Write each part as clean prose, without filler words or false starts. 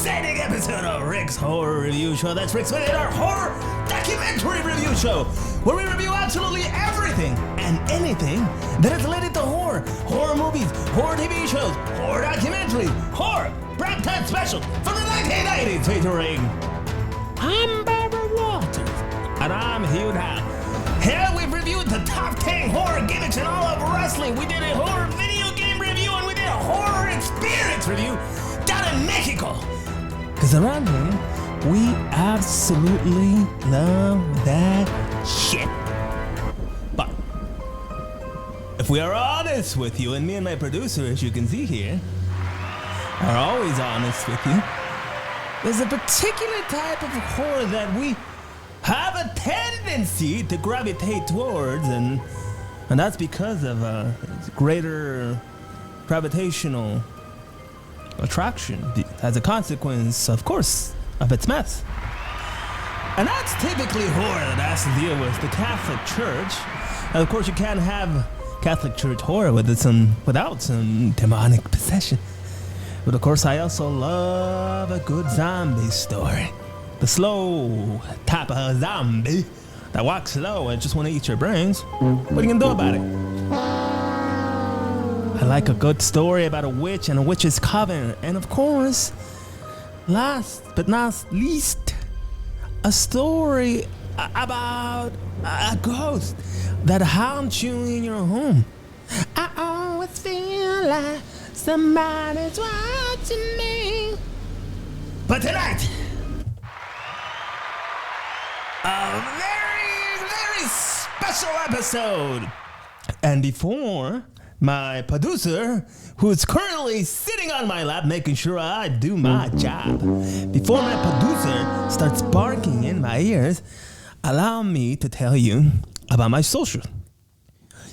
exciting episode of Rick's Horror Review Show. That's Rick's our horror documentary review show, where we review absolutely everything and anything that is related to horror. Horror movies, horror TV shows, horror documentaries, horror primetime specials from the 1990s featuring I'm Barbara Walters. And I'm Hugh Dow. Here we've reviewed the top 10 horror gimmicks in all of wrestling. We did a horror video game review and we did a horror experience review down in Mexico. Because around here, we absolutely love that shit. But if we are honest with you, and me and my producer, as you can see here, are always honest with you, there's a particular type of horror that we have a tendency to gravitate towards, and that's because of greater gravitational attraction as a consequence, of course, of its mess. And that's typically horror that has to deal with the Catholic Church. And of course, you can't have Catholic Church horror without some demonic possession. But of course, I also love a good zombie story. The slow type of zombie that walks slow and just want to eat your brains. What are you gonna do about it? I like a good story about a witch and a witch's coven. And of course, last but not least, a story about a ghost that haunts you in your home. I always feel like somebody's watching me. But tonight, a very, very special episode. And before my producer, who's currently sitting on my lap making sure I do my job, before my producer starts barking in my ears, allow me to tell you about my social.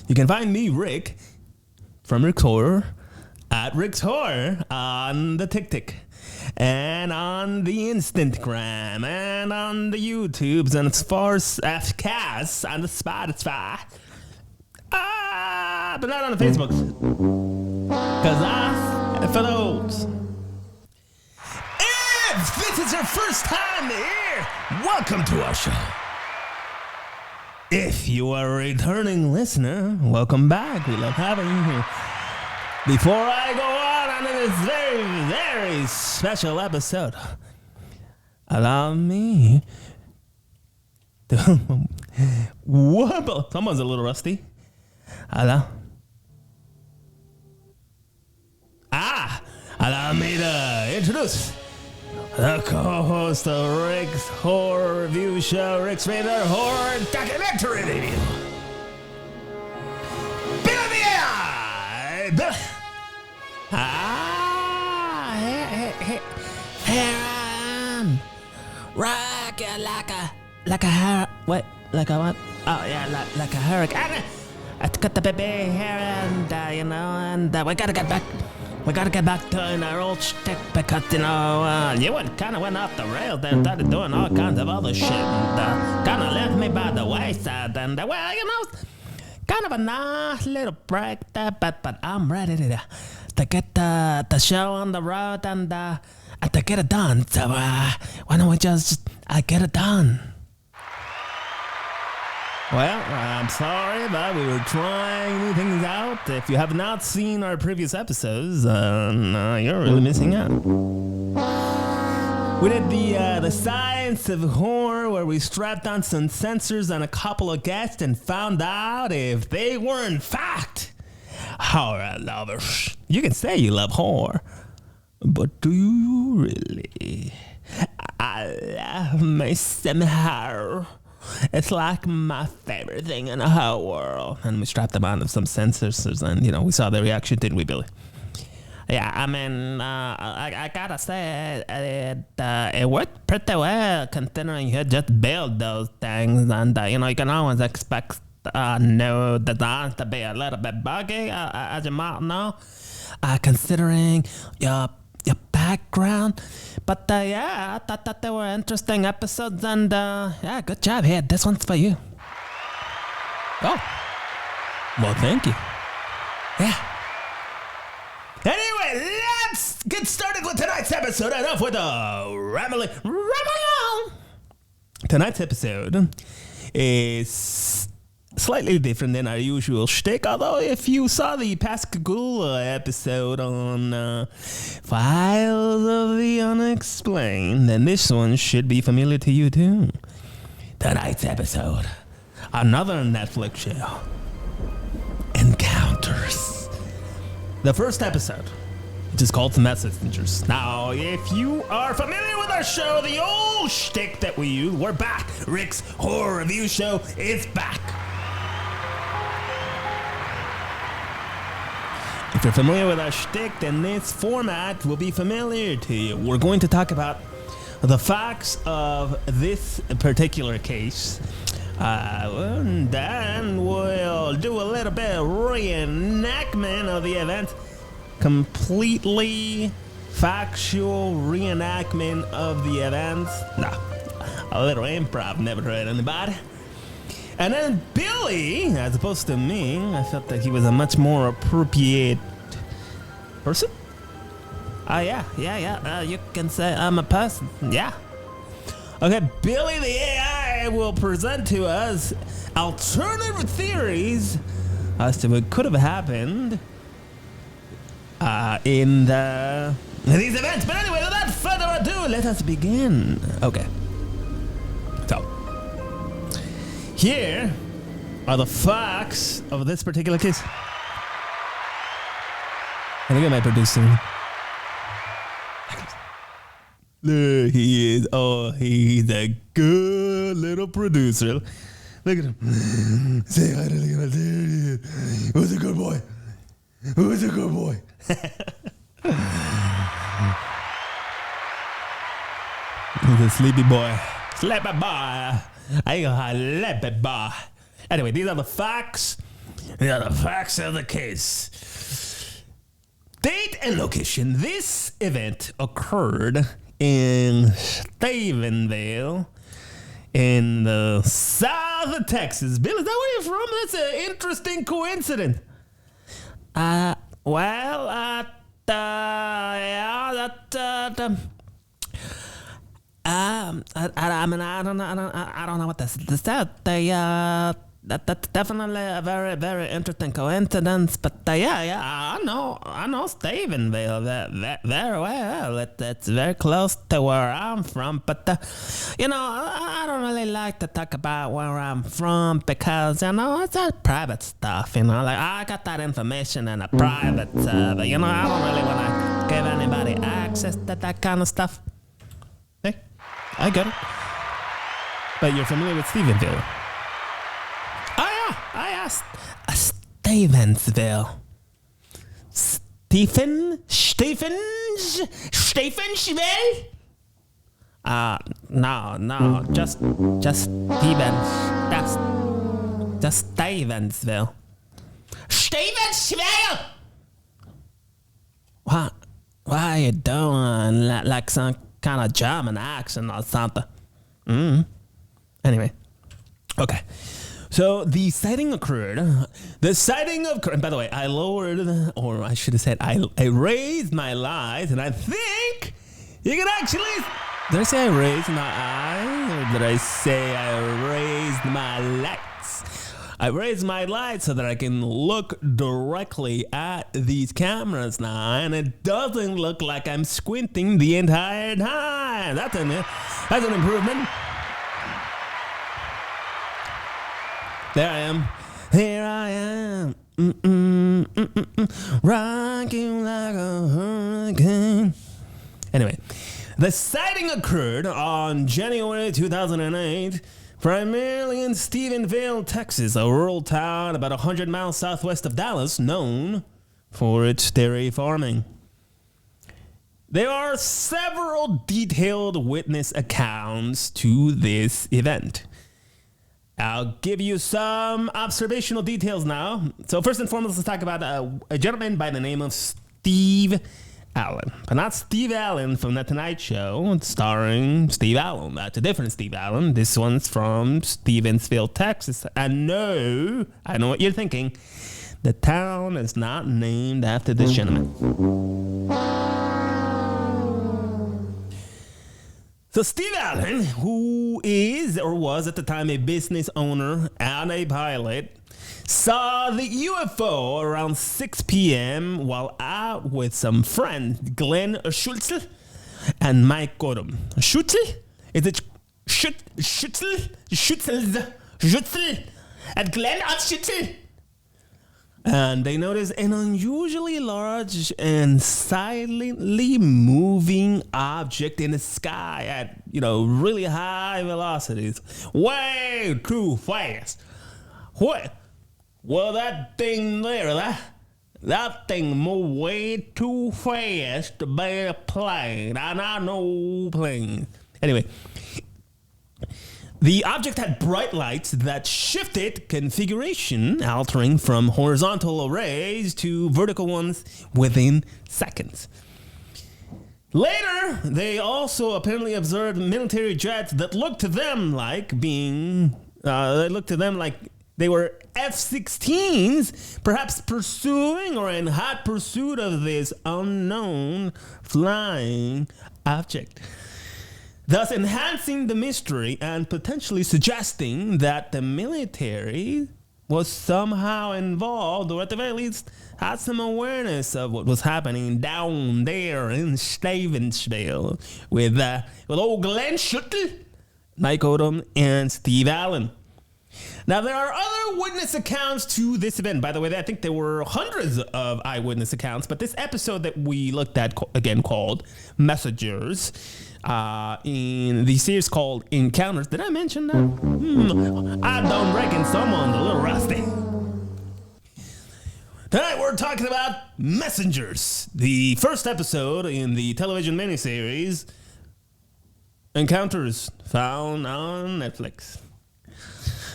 You can find me, Rick, from Rick's Horror, at Rick's Horror on the TikTok, and on the Instagram, and on the YouTubes, and as far as FCasts on the Spotify. But not on the Facebooks. Because that's for those. If this is your first time here, welcome to our show. If you are a returning listener, welcome back. We love having you here. Before I go on this very, very special episode, allow me to wobble. Someone's a little rusty. Allow me to introduce the co-host of Rick's Horror Review Show, Rick's Radar Horror Documentary Review. Bill of the Eye! Here I am, rocking like a what? Like a what? Oh yeah, like a hurricane. I got the baby here, and we gotta get back. We gotta get back to our old shtick because you kind of went off the rails there and started doing all kinds of other shit, and kind of left me by the wayside. And kind of a nice little break there, but I'm ready to get the show on the road and to get it done. So why don't we just get it done? Well, I'm sorry, but we were trying new things out. If you have not seen our previous episodes, you're really missing out. We did the Science of Horror, where we strapped on some sensors on a couple of guests and found out if they were in fact horror lovers. You can say you love horror, but do you really? I love me some horror. It's like my favorite thing in the whole world. And we strapped them on some sensors, and we saw the reaction, didn't we, Billy? Yeah, I mean, I gotta say, it worked pretty well considering you just build those things, and you can always expect new designs to be a little bit buggy, as you might know, considering your background. But I thought that they were interesting episodes, and good job here. This one's for you. Oh, well, thank you. Yeah. Anyway, let's get started with tonight's episode. Enough with the rambling. Tonight's episode is slightly different than our usual shtick, although if you saw the Pascagoula episode on Files of the Unexplained, then this one should be familiar to you too. Tonight's episode, another Netflix show, Encounters. The first episode, which is called The Messengers. Now, if you are familiar with our show, the old shtick that we use, we're back. Rick's Horror Review Show is back. If you're familiar with our shtick, then this format will be familiar to you. We're going to talk about the facts of this particular case. And then we'll do a little bit of reenactment of the event. Completely factual reenactment of the event. Nah, a little improv never hurt anybody. And then Billy, as opposed to me, I felt that he was a much more appropriate person. You can say I'm a person. Yeah. Okay, Billy the AI will present to us alternative theories as to what could have happened in these events. But anyway, without further ado, let us begin. Okay. So, here are the facts of this particular case. And look at my producer. There he is. Oh, he's a good little producer. Look at him. Say hi to the there. Who's a good boy? Who's a good boy? He's a sleepy boy. Sleepy boy. I got a sleepy boy. Anyway, these are the facts. These are the facts of the case. Date and location. This event occurred in Stephenville in the south of Texas. Bill, is that where you're from? That's an interesting coincidence. I don't know what that's that's definitely a very, very interesting coincidence. But I know Stephenville very well. It's very close to where I'm from. But I don't really like to talk about where I'm from because it's that private stuff. Like I got that information in a private server. I don't really want to give anybody access to that kind of stuff. Hey, I get it. But you're familiar with Stephenville. Stevensville. Stephensville? No, just Stevens. Just Stevensville. Stevensville! What are you doing? Like some kind of German accent or something? Anyway. Okay. So the sighting occurred. And by the way, I lowered, or I should have said, I raised my lights, and I think you can actually. Did I say I raised my eyes, or did I say I raised my lights? I raised my lights so that I can look directly at these cameras now, and it doesn't look like I'm squinting the entire time. That's an improvement. There I am. Here I am. Rocking like a hurricane. Anyway, the sighting occurred on January 2008, primarily in Stephenville, Texas, a rural town about 100 miles southwest of Dallas, known for its dairy farming. There are several detailed witness accounts to this event. I'll give you some observational details now. So first and foremost, let's talk about a gentleman by the name of Steve Allen. But not Steve Allen from The Tonight Show, starring Steve Allen. That's a different Steve Allen. This one's from Stevensville, Texas. And no, I know what you're thinking. The town is not named after this gentleman. So Steve Allen, who is or was at the time a business owner and a pilot, saw the UFO around 6 p.m. while out with some friends, Glenn Schutzel and Mike Godum. Schutzel? Is it Schutzel? Schutzel? And Glenn Schutzel? And they noticed an unusually large and silently moving object in the sky at, really high velocities. Way too fast. What? Well, that thing there, that thing moved way too fast to be a plane. And I know planes. Anyway. The object had bright lights that shifted configuration, altering from horizontal arrays to vertical ones within seconds. Later, they also apparently observed military jets that looked to them like they were F-16s, perhaps pursuing or in hot pursuit of this unknown flying object, thus enhancing the mystery and potentially suggesting that the military was somehow involved, or at the very least had some awareness of what was happening down there in Stephenville with old Glenn Schuttel, Mike Odom, and Steve Allen. Now, there are other witness accounts to this event. By the way, I think there were hundreds of eyewitness accounts, but this episode that we looked at, again, called Messengers, in the series called Encounters. Did I mention that? I don't reckon someone's a little rusty. Tonight we're talking about Messengers, the first episode in the television miniseries Encounters, found on Netflix.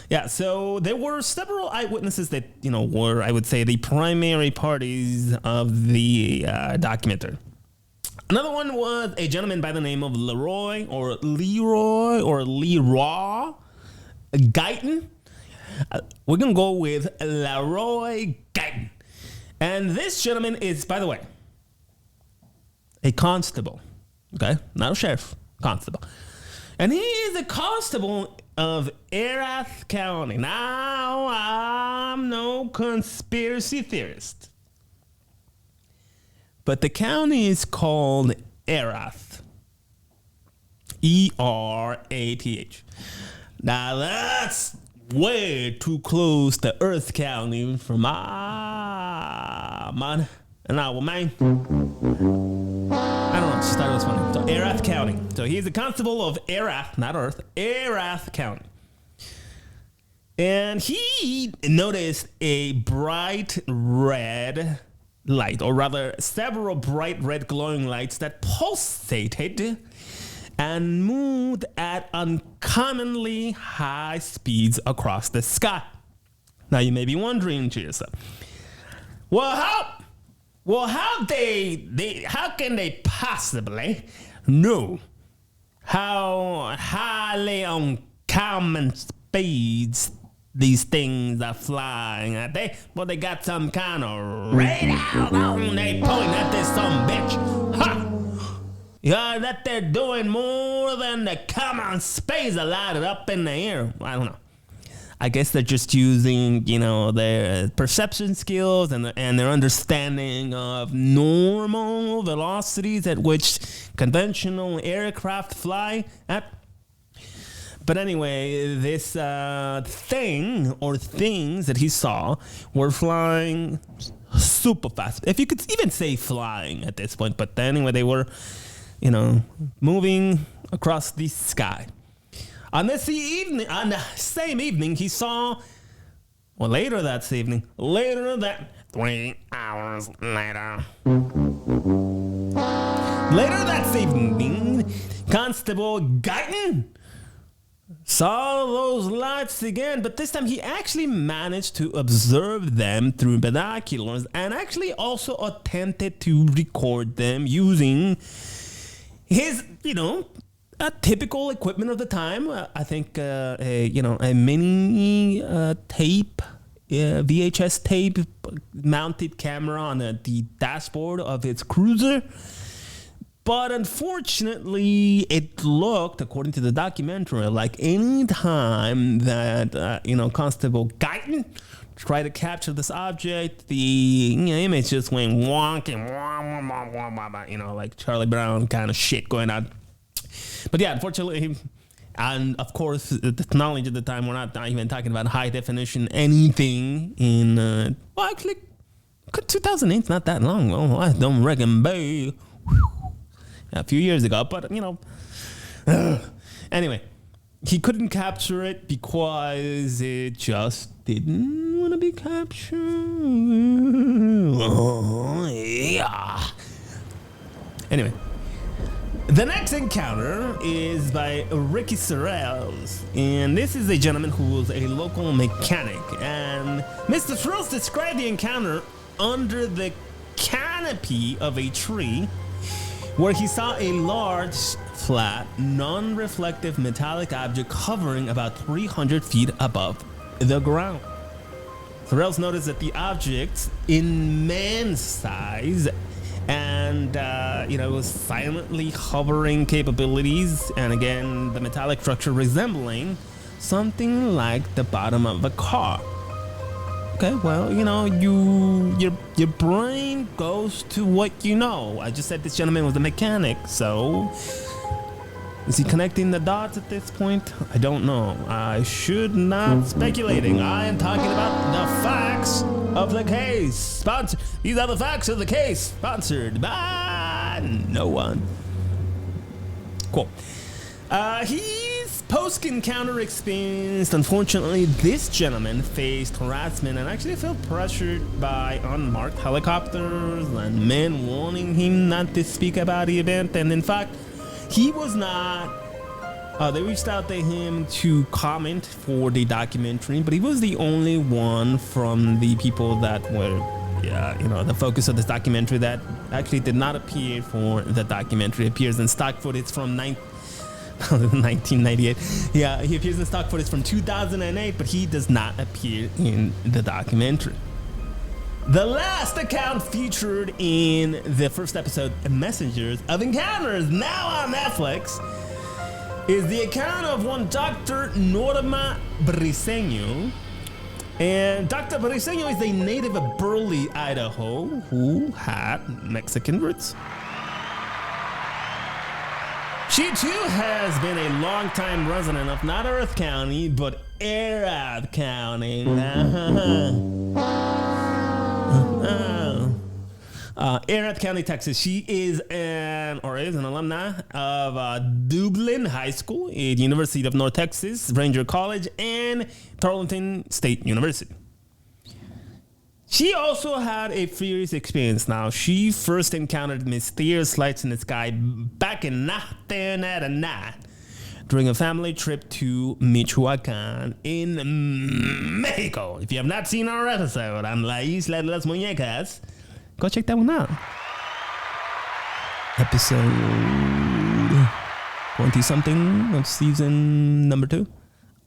Yeah, so there were several eyewitnesses that, were, I would say, the primary parties of the documentary. Another one was a gentleman by the name of Leroy Guyton. We're going to go with Leroy Guyton. And this gentleman is, by the way, a constable. Okay? Not a sheriff. Constable. And he is a constable of Erath County. Now, I'm no conspiracy theorist, but the county is called Erath. E-R-A-T-H. Now, that's way too close to Earth County for my man. And I will mind. I don't know, just thought it was funny. So, Erath County. So, he's a constable of Erath, not Earth, Erath County. And he noticed a bright red light, or rather, several bright red glowing lights that pulsated and moved at uncommonly high speeds across the sky. Now, you may be wondering to yourself, how can they possibly know how highly uncommon speeds these things are flying at? They got some kind of radar on they point at this some bitch. Ha! Yeah, that they're doing more than the common speeds are lighted up in the air. I don't know. I guess they're just using, their perception skills and their understanding of normal velocities at which conventional aircraft fly at. But anyway, this thing or things that he saw were flying super fast. If you could even say flying at this point. But anyway, they were, moving across the sky. On the same evening, he saw, later that 3 hours later. Later that evening, Constable Guyton saw those lights again, but this time he actually managed to observe them through binoculars and actually also attempted to record them using his, a typical equipment of the time. I think a mini tape, VHS tape mounted camera on the dashboard of its cruiser. But unfortunately, it looked, according to the documentary, like any time that, Constable Guyton tried to capture this object, the image just went wonky, like Charlie Brown kind of shit going on. But yeah, unfortunately, and of course, the technology at the time, we're not even talking about high definition anything in, actually, 2008's not that long. Well, I don't reckon, babe. A few years ago, but anyway, he couldn't capture it because it just didn't want to be captured. Oh, yeah. Anyway, the next encounter is by Ricky Sorrells, and this is a gentleman who was a local mechanic, and Mr. Sorrells described the encounter under the canopy of a tree, where he saw a large, flat, non-reflective metallic object hovering about 300 feet above the ground. Sorrells noticed that the object, in man's size, and it was silently hovering capabilities, and again, the metallic structure resembling something like the bottom of a car. Okay, well, your brain goes to what you know. I just said this gentleman was a mechanic, so is he connecting the dots at this point? I don't know. I should not speculating. I am talking about the facts of the case. These are the facts of the case, sponsored by no one. Cool. He's post-encounter experience. Unfortunately, this gentleman faced harassment and actually felt pressured by unmarked helicopters and men warning him not to speak about the event. And in fact, he was not. They reached out to him to comment for the documentary, but he was the only one from the people that were, the focus of this documentary that actually did not appear for the documentary. It appears in stock footage from 1998. Yeah, he appears in stock footage from 2008, but he does not appear in the documentary. The last account featured in the first episode, Messengers of Encounters, now on Netflix, is the account of one Dr. Norma Brieno. And Dr. Brieno is a native of Burley, Idaho, who had Mexican roots. She too has been a longtime resident of not Earth County, but Arad County. Arad County, Texas. She is an alumni of Dublin High School, at University of North Texas, Ranger College, and Tarleton State University. She also had a furious experience. Now, she first encountered mysterious lights in the sky back in 1989 during a family trip to Michoacán in Mexico. If you have not seen our episode on La Isla de las Muñecas, go check that one out. Episode 20-something of season number 2.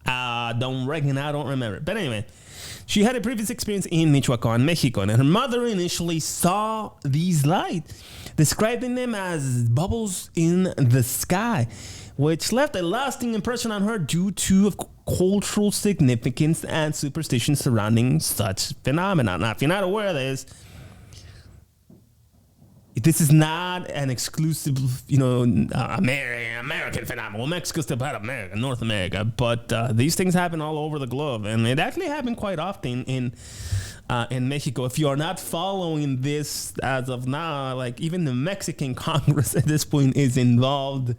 I don't remember. But anyway, she had a previous experience in Michoacán, Mexico, and her mother initially saw these lights, describing them as bubbles in the sky, which left a lasting impression on her due to cultural significance and superstition surrounding such phenomena. Now, if you're not aware of this is not an exclusive, American phenomenon. Well, Mexico's still part of America, North America, but these things happen all over the globe, and it actually happened quite often in Mexico. If you are not following this as of now, like even the Mexican Congress at this point is involved,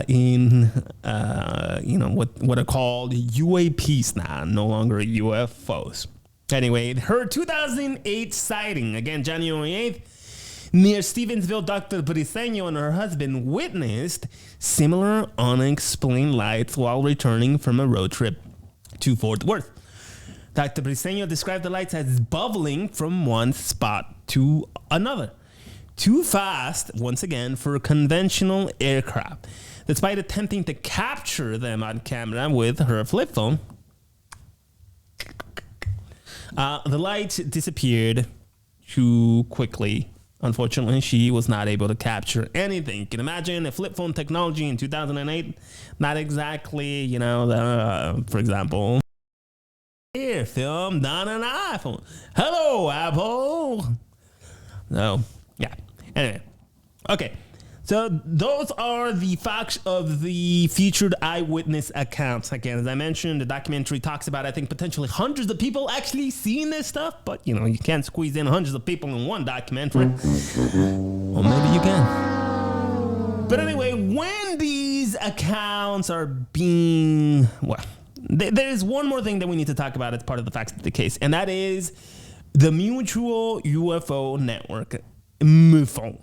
in what are called UAPs now, no longer UFOs. Anyway, her 2008 sighting, again, January 8th, near Stephenville, Dr. Brieno and her husband witnessed similar unexplained lights while returning from a road trip to Fort Worth. Dr. Brieno described the lights as bubbling from one spot to another. Too fast, once again, for conventional aircraft. Despite attempting to capture them on camera with her flip phone, the light disappeared too quickly Unfortunately, she was not able to capture anything. You can imagine a flip phone technology in 2008, not exactly, for example, here, filmed on an iPhone. Hello, Apple. So, yeah. Anyway, okay. So those are the facts of the featured eyewitness accounts. Again, as I mentioned, the documentary talks about, I think, potentially hundreds of people actually seeing this stuff. But, you can't squeeze in hundreds of people in one documentary. Or maybe you can. But anyway, when these accounts are being, there's one more thing that we need to talk about as part of the facts of the case. And that is the Mutual UFO Network, MUFON.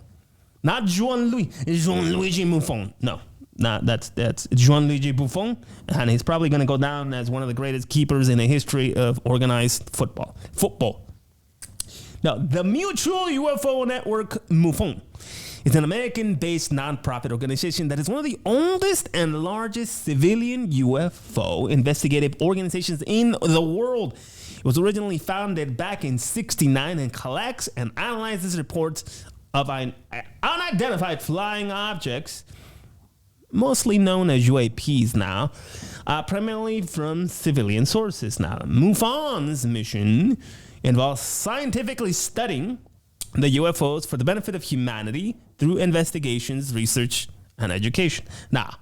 Not Jean-Luigi Buffon. No, that's Jean-Luigi Buffon, and he's probably going to go down as one of the greatest keepers in the history of organized football. Now, the Mutual UFO Network, MUFON, is an American-based nonprofit organization that is one of the oldest and largest civilian UFO investigative organizations in the world. It was originally founded back in '69 and collects and analyzes reports of unidentified flying objects, mostly known as UAPs now, primarily from civilian sources. Now, MUFON's mission involves scientifically studying the UFOs for the benefit of humanity through investigations, research, and education. Now,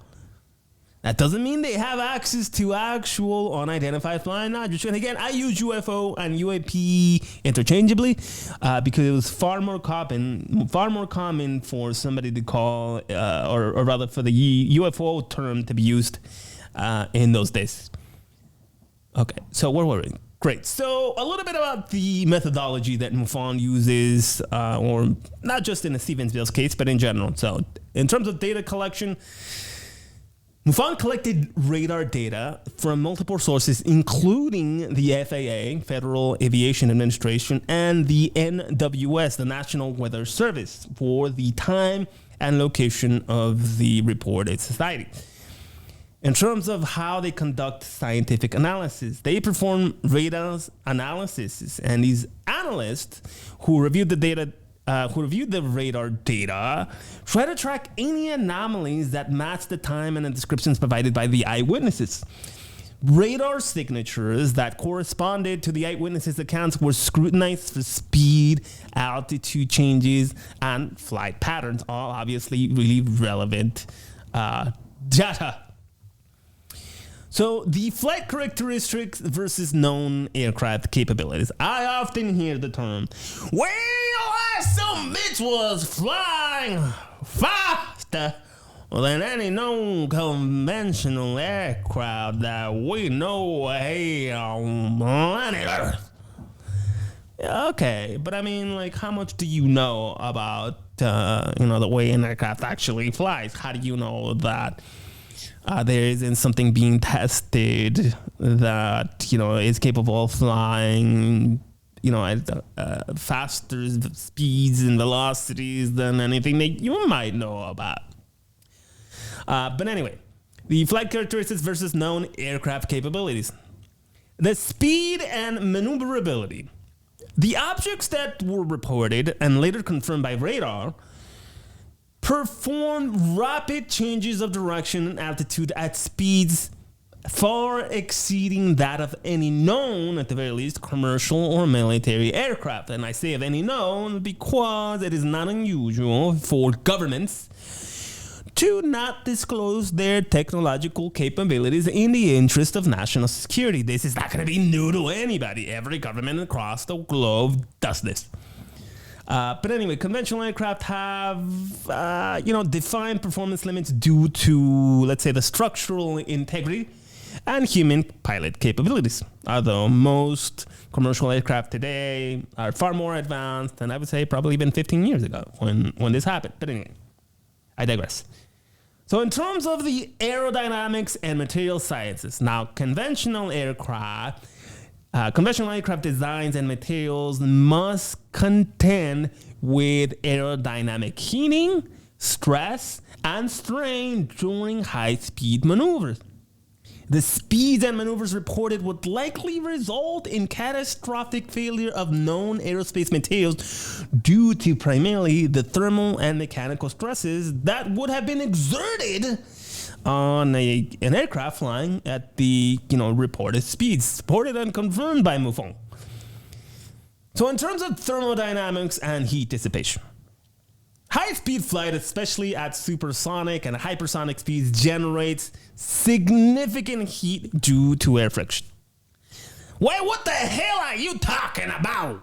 that doesn't mean they have access to actual unidentified flying objects. And again, I use UFO and UAP interchangeably because it was far more common for somebody to call, or rather for the UFO term to be used in those days. Okay, so where were we? Great. So a little bit about the methodology that MUFON uses, or not just in the Stephenville's case, but in general. So in terms of data collection, MUFON collected radar data from multiple sources, including the FAA, Federal Aviation Administration, and the NWS, the National Weather Service, for the time and location of the reported sighting. In terms of how they conduct scientific analysis, they perform radar analysis, and these analysts who reviewed the radar data try to track any anomalies that match the time and the descriptions provided by the eyewitnesses. Radar signatures that corresponded to the eyewitnesses' accounts were scrutinized for speed, altitude changes, and flight patterns, all obviously really relevant data. So the flight characteristics versus known aircraft capabilities. I often hear the term, well, some bitch was flying faster than any known conventional aircraft that we know here on planet Earth. Okay, but I mean, like, how much do you know about, the way an aircraft actually flies? How do you know that there isn't something being tested that, is capable of flying, at faster speeds and velocities than anything that you might know about? But anyway, the flight characteristics versus known aircraft capabilities. The speed and maneuverability. The objects that were reported and later confirmed by radar performed rapid changes of direction and altitude at speeds far exceeding that of any known, at the very least, commercial or military aircraft. And I say of any known because it is not unusual for governments to not disclose their technological capabilities in the interest of national security. This is not going to be new to anybody. Every government across the globe does this. But anyway, conventional aircraft have, defined performance limits due to, let's say, the structural integrity and human pilot capabilities. Although most commercial aircraft today are far more advanced than I would say probably even 15 years ago when this happened. But anyway, I digress. So in terms of the aerodynamics and material sciences, now conventional aircraft designs and materials must contend with aerodynamic heating, stress, and strain during high-speed maneuvers. The speeds and maneuvers reported would likely result in catastrophic failure of known aerospace materials due to primarily the thermal and mechanical stresses that would have been exerted on an aircraft flying at the reported speeds, supported and confirmed by MUFON. So in terms of thermodynamics and heat dissipation, high-speed flight, especially at supersonic and hypersonic speeds, generates significant heat due to air friction. Wait, what the hell are you talking about?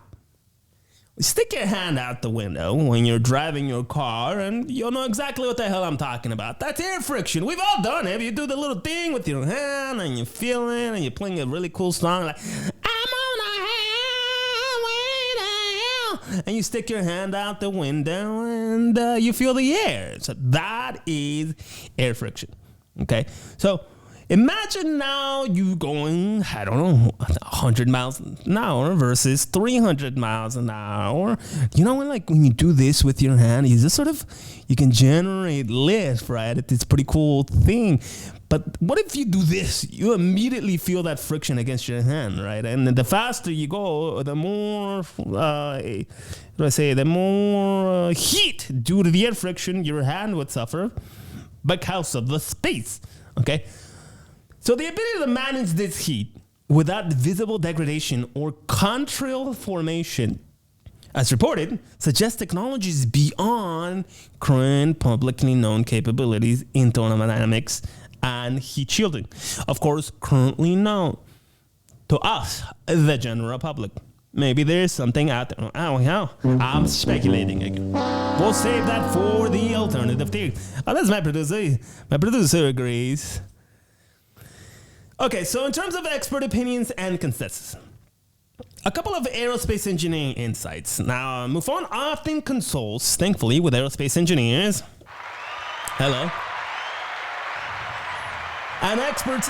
Stick your hand out the window when you're driving your car and you'll know exactly what the hell I'm talking about. That's air friction. We've all done it. You do the little thing with your hand and you feel it and you're playing a really cool song like, I'm on a highway to hell. And you stick your hand out the window and you feel the air. So that is air friction. Okay? So imagine now you going, 100 miles an hour versus 300 miles an hour. When you do this with your hand, you can generate lift, right? It's a pretty cool thing. But what if you do this? You immediately feel that friction against your hand, right? And the faster you go, the more, the more heat due to the air friction your hand would suffer because of the space, okay? So the ability to manage this heat without visible degradation or contrail formation, as reported, suggests technologies beyond current publicly known capabilities in thermodynamics and heat shielding. Of course, currently known to us, the general public. Maybe there's something out there. I'm speculating again. We'll save that for the alternative theory. That's my producer. My producer agrees. Okay, so in terms of expert opinions and consensus, a couple of aerospace engineering insights. Now, MUFON often consults, thankfully, with aerospace engineers. Hello. And experts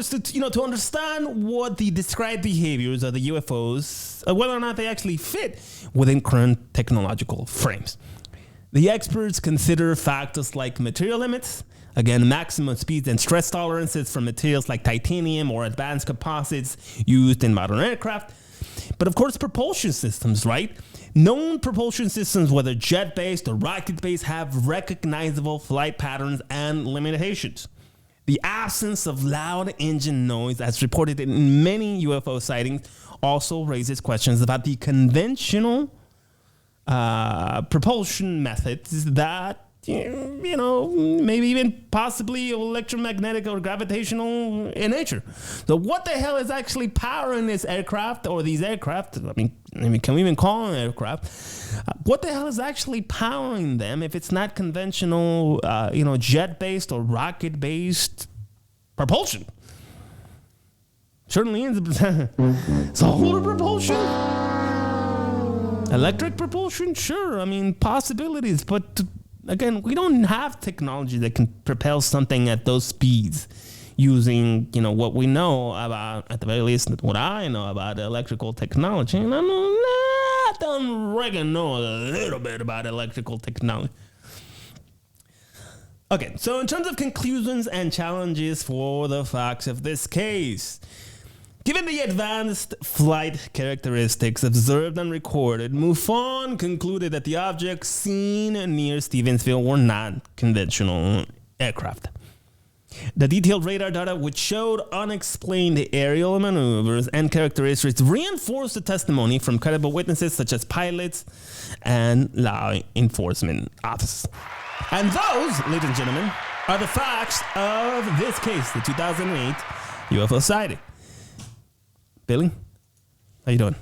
to understand what the described behaviors of the UFOs, whether or not they actually fit within current technological frames. The experts consider factors like material limits, again, maximum speeds and stress tolerances for materials like titanium or advanced composites used in modern aircraft. But of course, propulsion systems, right? Known propulsion systems, whether jet-based or rocket-based, have recognizable flight patterns and limitations. The absence of loud engine noise, as reported in many UFO sightings, also raises questions about the conventional propulsion methods that, maybe even possibly electromagnetic or gravitational in nature. So what the hell is actually powering this aircraft or these aircraft? I mean, can we even call them aircraft? What the hell is actually powering them if it's not conventional, jet-based or rocket-based propulsion? Certainly is solar propulsion? Electric propulsion? Sure, possibilities, but again, we don't have technology that can propel something at those speeds using, what we know about, at the very least, what I know about electrical technology. And I don't reckon know a little bit about electrical technology. Okay, so in terms of conclusions and challenges for the facts of this case, given the advanced flight characteristics observed and recorded, MUFON concluded that the objects seen near Stephenville were not conventional aircraft. The detailed radar data, which showed unexplained aerial maneuvers and characteristics, reinforced the testimony from credible witnesses such as pilots and law enforcement officers. And those, ladies and gentlemen, are the facts of this case, the 2008 UFO sighting. Billy, how you doing?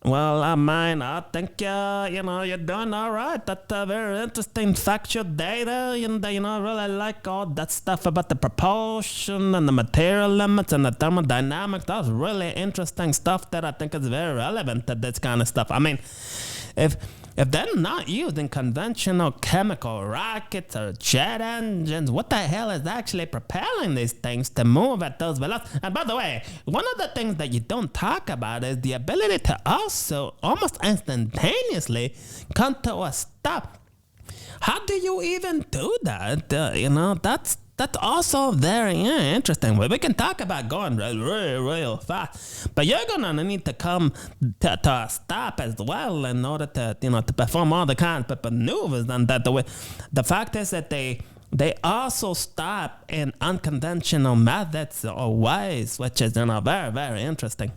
Well, I think, you're doing all right. That's very interesting factual data. And, I really like all that stuff about the propulsion and the material limits and the thermodynamics. That's really interesting stuff that I think is very relevant to this kind of stuff. If they're not using conventional chemical rockets or jet engines, what the hell is actually propelling these things to move at those velocities? And by the way, one of the things that you don't talk about is the ability to also almost instantaneously come to a stop. How do you even do that? that's also very interesting. We can talk about going real fast, but you're gonna need to come to a stop as well in order to to perform all the kinds of maneuvers. And that the fact is that they also stop in unconventional methods or ways, which is very, very interesting.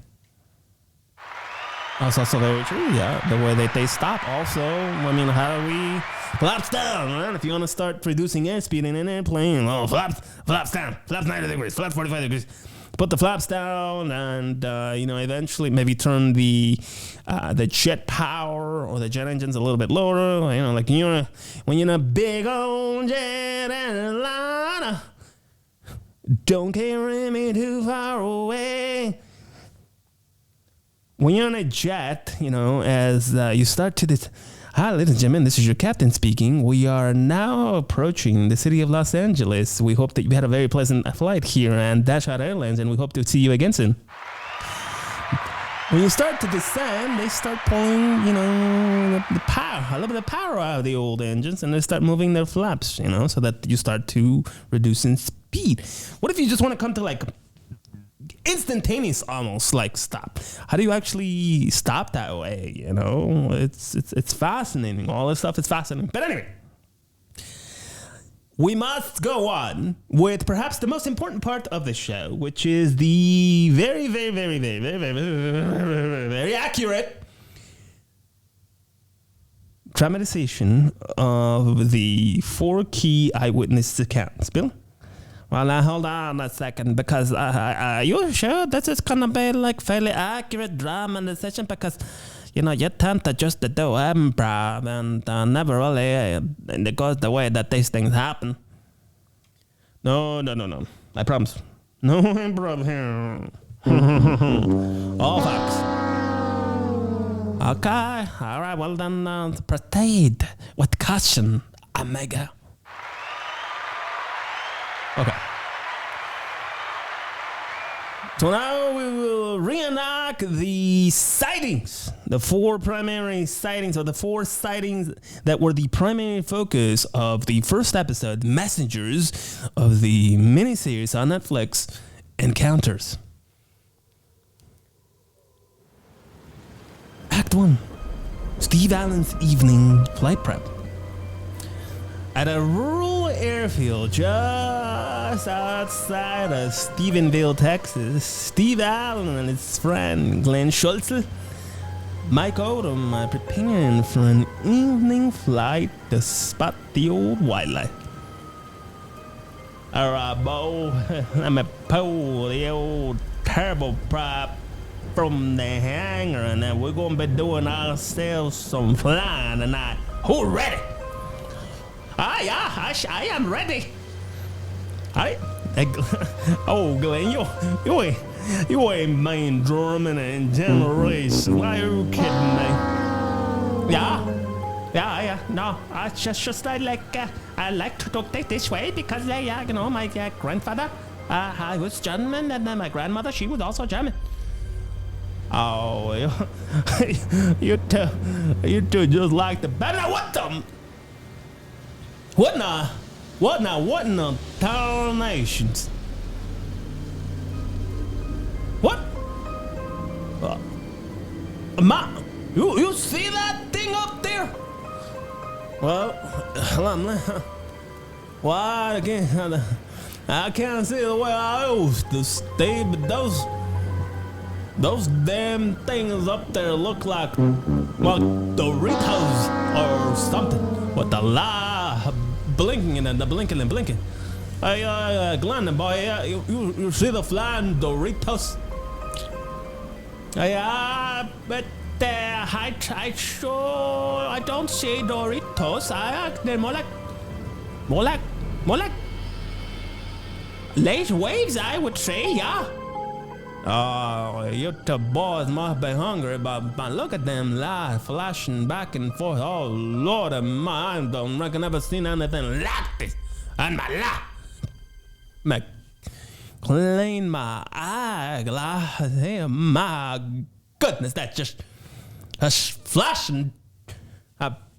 That's also very true, yeah. The way that they stop also, I mean, how do we... Flaps down, right? If you want to start producing airspeed in an airplane, flaps down, flaps 90 degrees, flaps 45 degrees. Put the flaps down and, eventually maybe turn the jet power or the jet engines a little bit lower. Like when you're in a big old jet airliner, don't carry me too far away. When you're in a jet, as you start to this... Hi, ladies and gentlemen, this is your captain speaking. We are now approaching the city of Los Angeles. We hope that you had a very pleasant flight here at Dash Out Airlines, and we hope to see you again soon. When you start to descend, they start pulling, the power, a little bit of power out of the old engines, and they start moving their flaps, so that you start to reduce in speed. What if you just want to come to instantaneous, almost stop? How do you actually stop that way? It's fascinating. All this stuff is fascinating. But anyway, we must go on with perhaps the most important part of the show, which is the very, very, very, very, very, very, very, very accurate dramatization of the 4 key eyewitness accounts. Bill? Well, now hold on a second, because are you sure this is gonna be fairly accurate dramatization? Because you tend to just do improv and never really it goes the way that these things happen. No. I promise. No improv here. All facts. Okay. All right. Well then, proceed with caution, Omega. Okay. So now we will reenact the sightings, the 4 primary sightings, or the 4 sightings that were the primary focus of the first episode, Messengers, of the miniseries on Netflix, Encounters. Act 1, Steve Allen's evening flight prep. At a rural airfield just outside of Stephenville, Texas, Steve Allen and his friend Glenn Schultz, Mike Odom, are preparing for an evening flight to spot the old wildlife. Alright, Bo, let me pull the old turbo prop from the hangar, and then we're going to be doing ourselves some flying tonight. Who ready? I am ready. Glenn, you ain't been drumming in generation. Why are you kidding me? Yeah. No, I just I like to talk this way because my grandfather, I was German, and then my grandmother, she was also German. Oh, you two just like the better. What in the tarnations? What? You see that thing up there? Well, what again? I can't see the way I used to stay, but those damn things up there look like Doritos or something. With the blinking and blinking. Hey, Glenn, boy, you see the flying Doritos? But I don't see Doritos. They're more like lace waves, I would say, yeah. Oh, you two boys must be hungry, but look at them lights flashing back and forth. Oh, Lord of mine, I don't reckon I've ever seen anything like this in my life. Clean my eyeglass. My goodness, that's just flashing,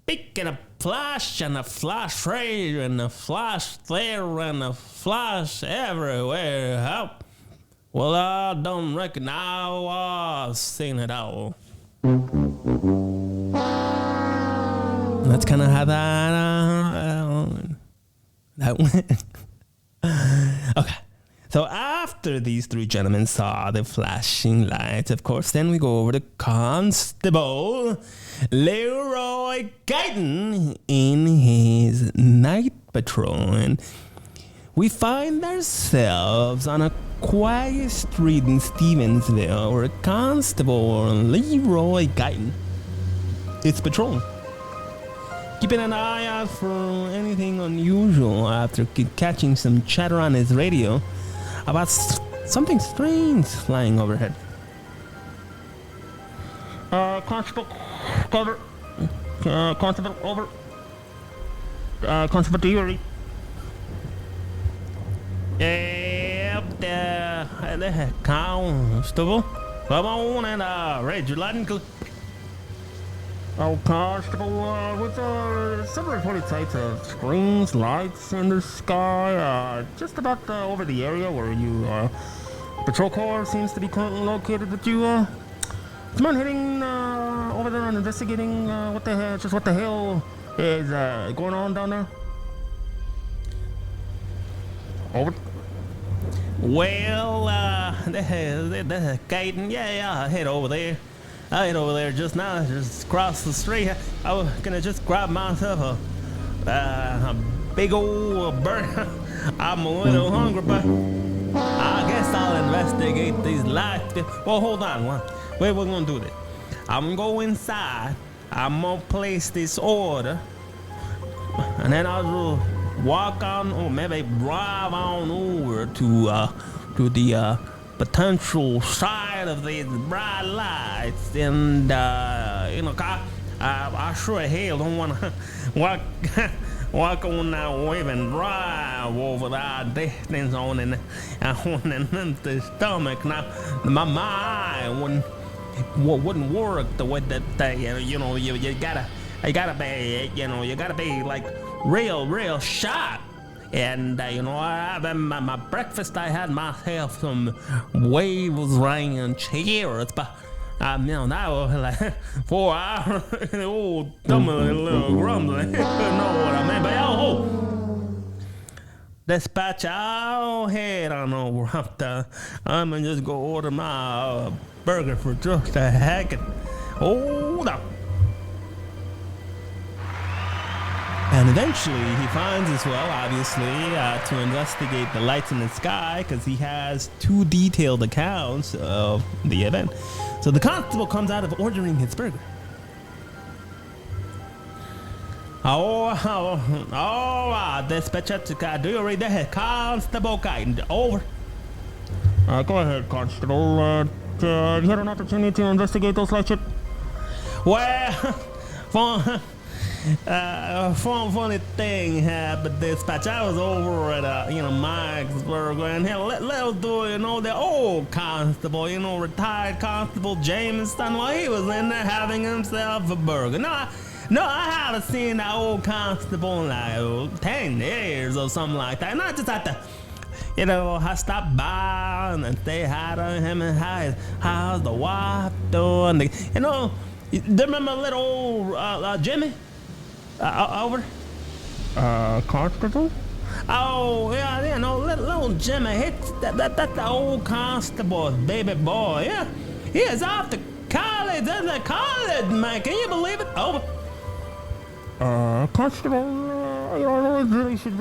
peeking, flash and a flash here and a flash there and a flash everywhere. Help. Well, I don't reckon I was seeing it all. That's kind of how that went. Okay. So after these three gentlemen saw the flashing lights, of course, then we go over to Constable Leroy Guyton in his night patrol. And we find ourselves on a quiet street in Stephenville where Constable Leroy Guyton is patrolling, keeping an eye out for anything unusual after catching some chatter on his radio about something strange flying overhead. Constable, cover. Constable, over. Constable, eerie. Yep, the Constable. Come on and raise your light and clear. Oh, Constable, with several reported sights of screens, lights in the sky, just about over the area where you patrol car seems to be currently located. But you, come on, heading over there and investigating what the hell is going on down there. Over. Well, the Guyton, yeah, I'll head over there. I head over there just now, just across the street. I was gonna just grab myself a big old burger. I'm a little hungry, but I guess I'll investigate these lights. Well, hold on, wait, we're gonna do this. I'm gonna go inside. I'm gonna place this order, and then I'll walk on, or maybe drive on over to the potential side of these bright lights, and I sure hell don't want to walk on that wave and drive over that distance on an empty stomach. Now my mind wouldn't work the way that you gotta be like real sharp. And my breakfast, I had myself some waves and cheers, but that was like 4 hours. Old dumb little grumbling. You know what I mean? But dispatch, I'll head on over. I'm gonna just go order my burger for just a heck. Hold up. And eventually he finds as well, obviously, to investigate the lights in the sky, because he has 2 detailed accounts of the event. So the constable comes out of ordering his burger. Dispatcher, do you read that? Constable Guyton, over. Go ahead, Constable. You had an opportunity to investigate those lights yet? Well, funny thing happened, dispatch. I was over at Mike's Burger, and little do the old constable, retired Constable Jameson, well, he was in there having himself a burger. No, I haven't seen that old constable in like 10 years or something like that. And I just had to, I stopped by and say hi to him and how's the wife doing? Do you remember little old Jimmy? Over. Constable? Oh, yeah, little Jimmy. That's the old constable's baby boy. Yeah, he is off to college. That's a college, man. Can you believe it? Over. Constable, I really should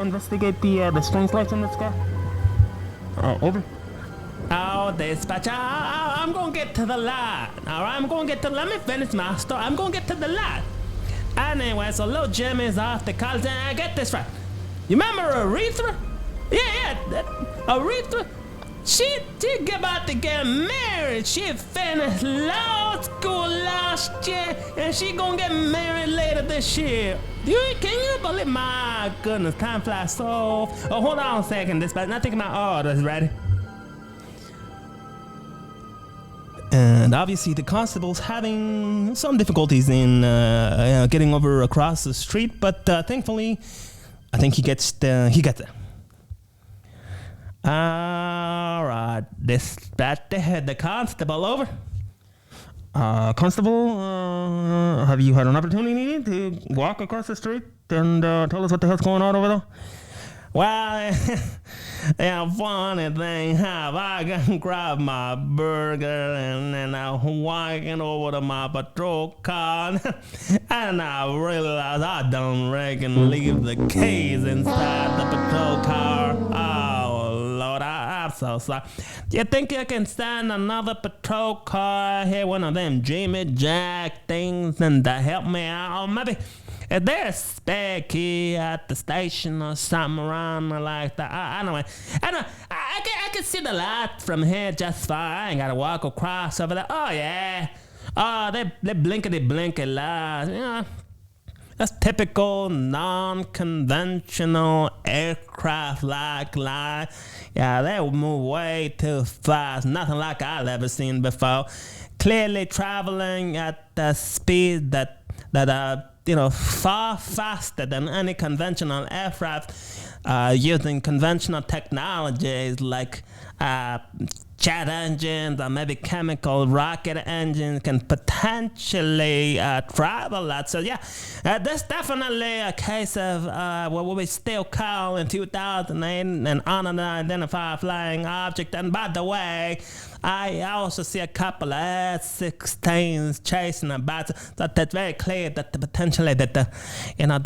investigate the strange lights in the sky. Over. Oh, dispatch, I'm gonna get to the light. All right, let me finish my story. I'm gonna get to the light. Anyway, so little Jimmy's off to college, and I get this right. You remember Aretha? Yeah, Aretha. She about to get married. She finished law school last year, and she gonna get married later this year. Can you believe? My goodness, time flies so. Oh, hold on a second, dispatch. Not taking my orders, ready? And obviously the constable's having some difficulties in getting over across the street, but thankfully, I think he gets there. All right, dispatch the constable, over. Constable, have you had an opportunity to walk across the street and tell us what the hell's going on over there? Well, yeah, funny thing, how I can grab my burger and then I'm walking over to my patrol car and I realize I don't reckon leave the keys inside the patrol car. Oh, Lord, I'm so sorry. Do you think you can send another patrol car here, one of them Jimmy Jack things, and to help me out? Or maybe is there a spare key at the station or something around like that? I don't know. I can see the light from here just fine. I ain't gotta walk across over there. Oh yeah. Oh, they blinkety lights. You know, that's typical non-conventional aircraft like light. Yeah, they will move way too fast. Nothing like I've ever seen before. Clearly traveling at the speed that far faster than any conventional aircraft, using conventional technologies like jet engines or maybe chemical rocket engines can potentially travel that. So yeah, that's definitely a case of what we still call in 2008 an unidentified flying object. And by the way, I also see a couple of S-16s chasing about. So that's very clear that potentially that the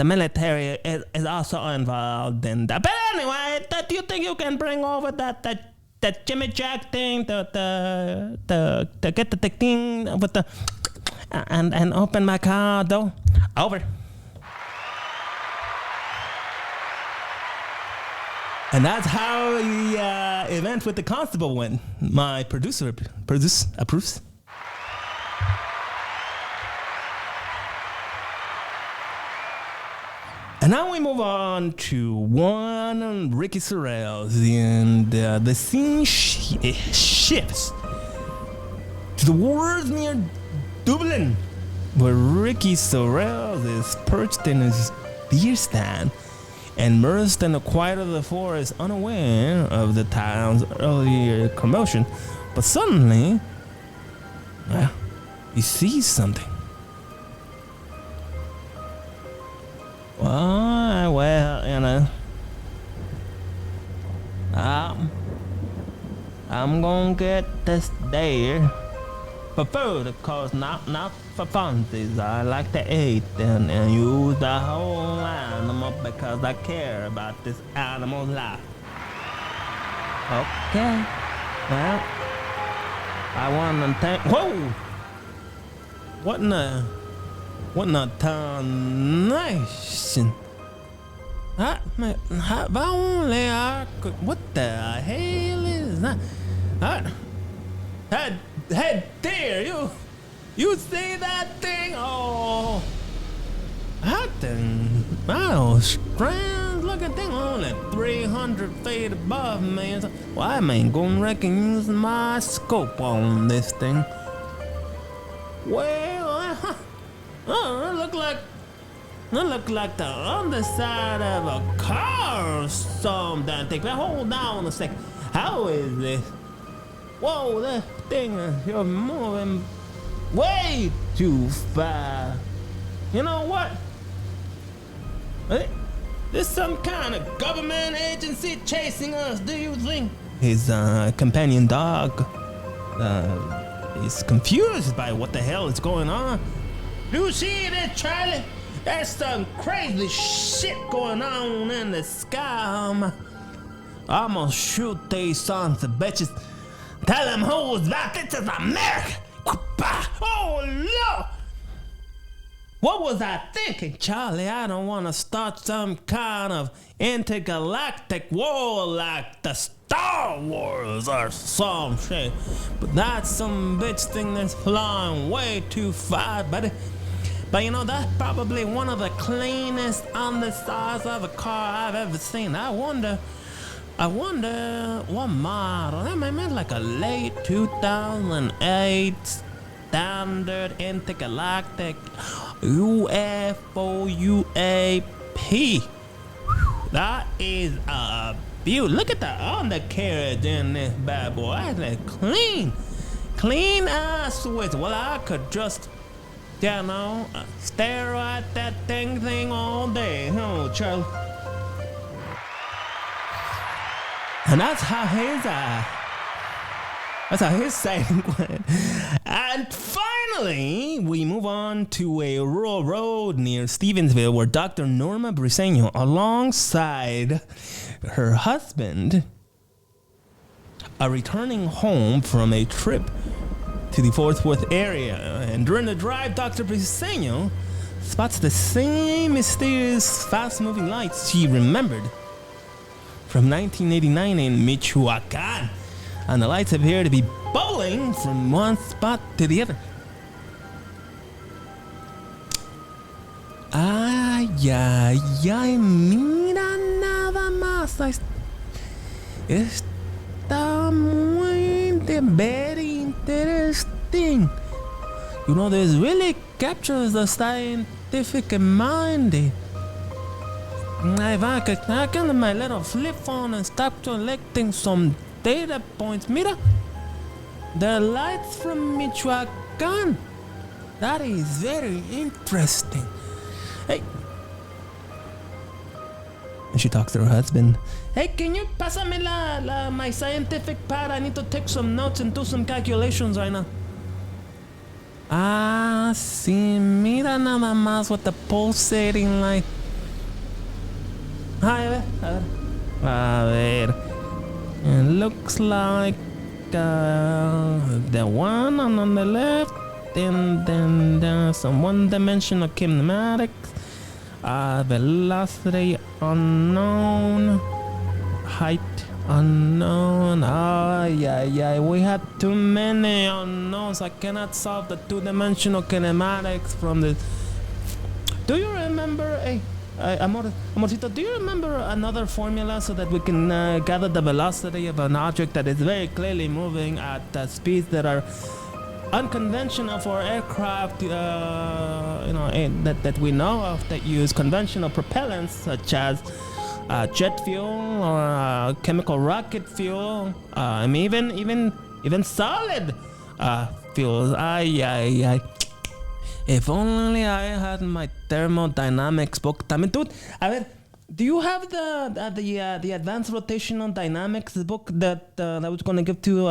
military is also involved in that. But anyway, do you think you can bring over that Jimmy Jack thing, to get the thing with the and open my car door? Over. And that's how the event with the constable went. My producer approves. And now we move on to one Ricky Sorrells, and the scene shifts to the woods near Dublin, where Ricky Sorrells is perched in his deer stand, immersed in the quiet of the forest, unaware of the town's earlier commotion. But suddenly, he sees something. Well, I'm gonna get this deer for food, of course, not for funsies. I like to eat and use the whole animal because I care about this animal's life. Okay, well, I want to thank. Whoa! What in the tarnation? If only I could. What the hell is that? Hey, dear, you see that thing? Oh, that thing, strange looking thing, only 300 feet above me. Well, I ain't gonna reckon use my scope on this thing. Well, it look like the underside of a car or something. But hold on a second. How is this? Whoa, that thing is moving way too fast. You know what? There's some kind of government agency chasing us, do you think? His companion dog is confused by what the hell is going on. Do you see that, Charlie? There's some crazy shit going on in the sky. I'm gonna shoot these sons of bitches. Tell them who's that. This is America. Oh, Lord. What was I thinking, Charlie? I don't want to start some kind of intergalactic war like the Star Wars or some shit. But that's some bitch thing that's flying way too far, buddy. But that's probably one of the cleanest undersides of a car I've ever seen. I wonder I wonder what model. I meant like a late 2008 standard intergalactic UFO UAP. That is a beauty. Look at the undercarriage in this bad boy. That's like clean ass switch. Well, I could just, stare at that thing all day. Oh, Charlie. And that's how his sighting went. And finally, we move on to a rural road near Stephenville where Dr. Norma Brieno, alongside her husband, are returning home from a trip to the Fort Worth area. And during the drive, Dr. Brieno spots the same mysterious, fast-moving lights she remembered from 1989 in Michoacan, and the lights appear to be bubbling from one spot to the other. Ay, mira nada más. Está very interesting. This really captures the scientific mind. If I could knock on my little flip phone and start collecting some data points. Mira, the lights from Michoacan. That is very interesting. Hey. And she talks to her husband. Hey, can you pass me my scientific pad? I need to take some notes and do some calculations right now. Sí, mira nada más with the pulsating light. A ver. It looks like the one on the left, then there's some one-dimensional kinematics, velocity unknown, height unknown. We had too many unknowns. I cannot solve the two-dimensional kinematics from this. Do you remember? Hey, Amorcito, do you remember another formula so that we can gather the velocity of an object that is very clearly moving at speeds that are unconventional for aircraft, that we know of, that use conventional propellants such as jet fuel or chemical rocket fuel, even solid fuels. If only I had my thermodynamics book. I mean, dude, do you have the advanced rotational dynamics book that I was gonna give to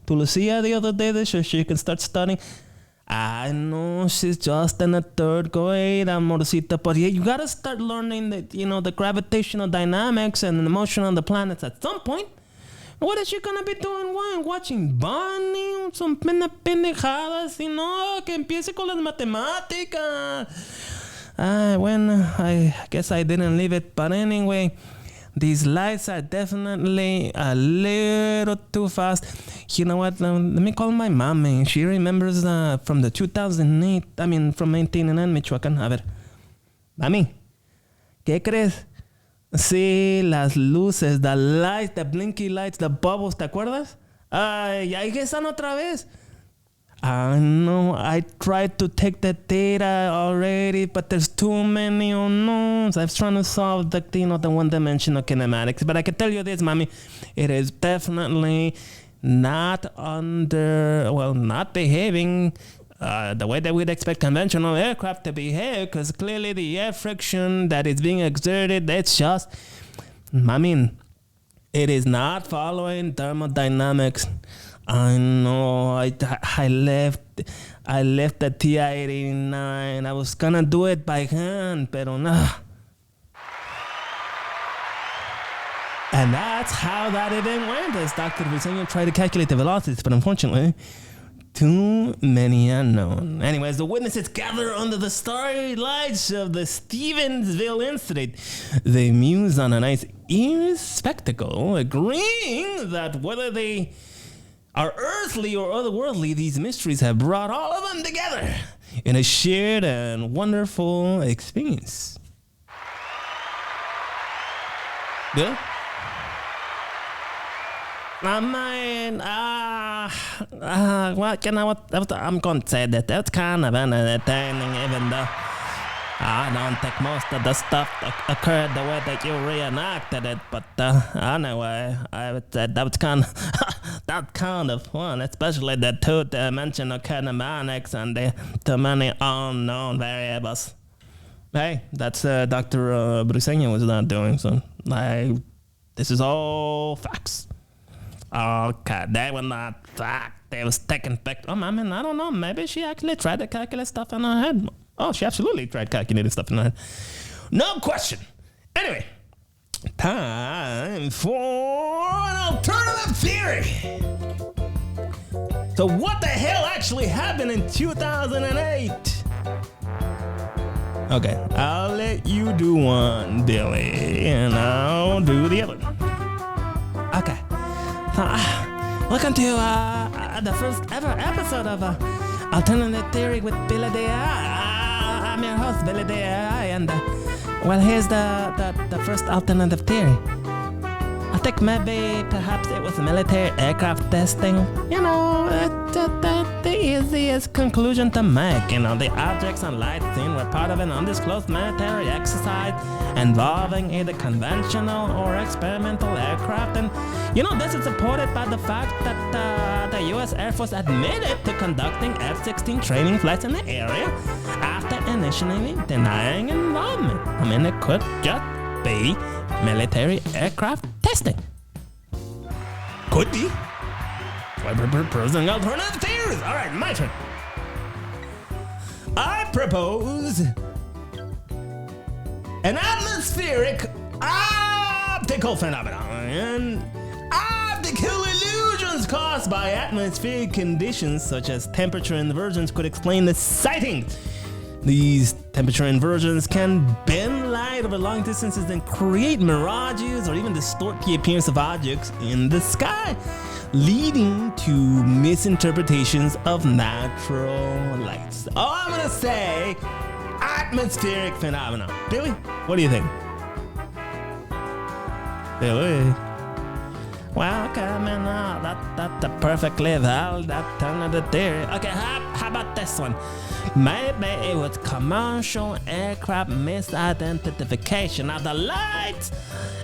Lucia the other day, so she can start studying? I know she's just in the third grade, Amorcita, but yeah, you gotta start learning the gravitational dynamics and the motion on the planets at some point. What is she gonna be doing? Why? Watching Barney? Some pendejadas, que empiece con las matemáticas. I guess I didn't leave it, but anyway, these lights are definitely a little too fast. You know what? Let me call my mommy. She remembers from the 2008, from 1989, Michoacán. A ver, mami, ¿qué crees? Sí, las luces, the lights, the blinky lights, the bubbles, ¿te acuerdas? Ay, ahí están otra vez. I know, I tried to take the data already, but there's too many unknowns. I was trying to solve the one-dimensional kinematics, but I can tell you this, mommy, it is definitely not behaving the way that we'd expect conventional aircraft to behave, because clearly the air friction that is being exerted, it is not following thermodynamics. I know, I left the TI-89. I was gonna do it by hand, pero nah. And that's how that event went, as Dr. Brieno tried to calculate the velocities, but unfortunately, too many unknown. Anyways, the witnesses gather under the starry lights of the Stephenville incident. They muse on a nice eerie spectacle, agreeing that whether they are earthly or otherworldly, these mysteries have brought all of them together in a shared and wonderful experience. Bill? I mean, well, you know what? I'm going to say that that's kind of entertaining, even though I don't think most of the stuff occurred the way that you reenacted it. But anyway, I would say that was kind of fun, especially the two-dimensional kinematics and the too many unknown variables. Hey, that's Dr. Brieno was not doing, so this is all facts. Okay, they were not fact. They was taking back. I mean, I don't know. Maybe she actually tried to calculate stuff in her head. Oh, she absolutely tried calculating stuff in her head. No question. Anyway, time for an alternative theory. So what the hell actually happened in 2008? Okay, I'll let you do one, Billy, and I'll do the other. Okay. Welcome to the first ever episode of Alternative Theory with Billy the AI. I'm your host, Billy the AI, and well, here's the first alternative theory. I think maybe perhaps it was military aircraft testing. You know, the easiest conclusion to make. You know, the objects on light seen were part of an undisclosed military exercise involving either conventional or experimental aircraft. And, you know, this is supported by the fact that the U.S. Air Force admitted to conducting F-16 training flights in the area after initially denying involvement. I mean, it could just be military aircraft testing. Could be. We're proposing alternative theories. All right, my turn. I propose an atmospheric optical phenomenon. Optical illusions caused by atmospheric conditions such as temperature inversions could explain the sightings. These temperature inversions can bend light over long distances and create mirages or even distort the appearance of objects in the sky, leading to misinterpretations of natural lights. Oh, I'm gonna say atmospheric phenomena. Billy, what do you think? Billy? Well, okay, I mean, that's a perfectly valid alternative theory. Okay, how about this one? Maybe it was commercial aircraft misidentification of the lights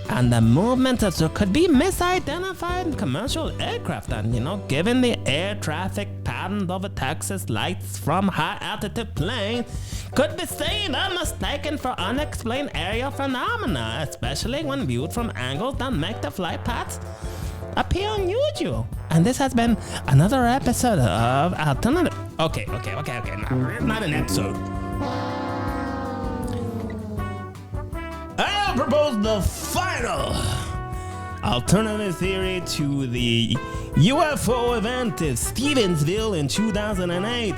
and the movement, so it could be misidentified commercial aircraft. And, you know, given the air traffic pattern over Texas, lights from high altitude planes could be seen or mistaken for unexplained aerial phenomena, especially when viewed from angles that make the flight paths appear unusual. And this has been another episode of Alternative. Okay. Not an episode. I'll propose the final alternative theory to the UFO event in Stephenville in 2008.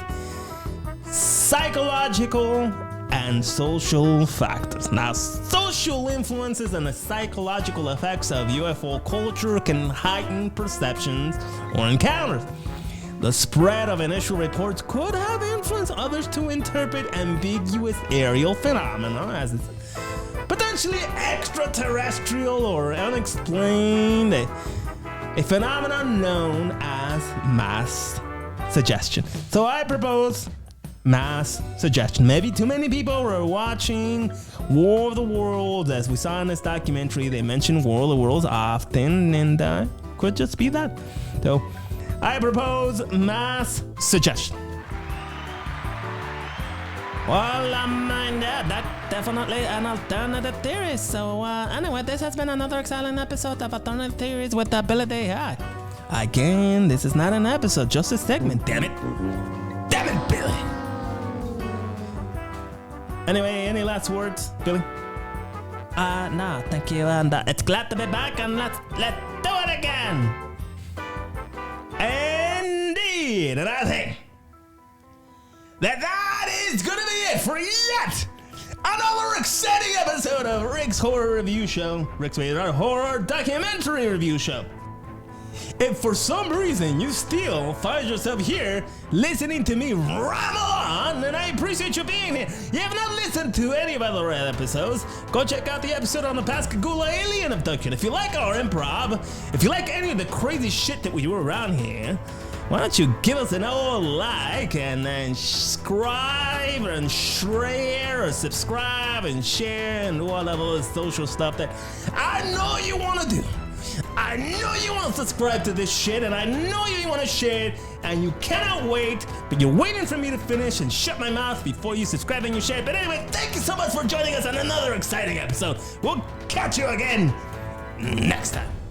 Psychological and social factors. Now, social influences and the psychological effects of UFO culture can heighten perceptions or encounters. The spread of initial reports could have influenced others to interpret ambiguous aerial phenomena as potentially extraterrestrial or unexplained, a phenomenon known as mass suggestion. So I propose mass suggestion. Maybe too many people were watching War of the Worlds. As we saw in this documentary, they mention War of the Worlds often, and could just be that. So I propose mass suggestion. Well, I mean, yeah, that's definitely an alternative theory. So anyway, this has been another exciting episode of Alternative Theories with Billy the AI. Again, this is not an episode, just a segment. Damn it, Billy. Anyway, any last words, Billy? No, thank you, and it's glad to be back, and let's do it again. Indeed, and I think that is gonna be it for yet another exciting episode of Rick's Horror Review Show. Rick's Radar Horror Documentary Review Show. If for some reason you still find yourself here listening to me ramble fun, and I appreciate you being here. You have not listened to any of our other episodes, go check out the episode on the Pascagoula alien abduction. If you like our improv, if you like any of the crazy shit that we do around here, why don't you give us an old like and then subscribe and share or subscribe and share and do all of the social stuff that I know you want to do. I know you want to subscribe to this shit, and I know you want to share it, and you cannot wait, but you're waiting for me to finish and shut my mouth before you subscribe and you share. But anyway, thank you so much for joining us on another exciting episode. We'll catch you again next time.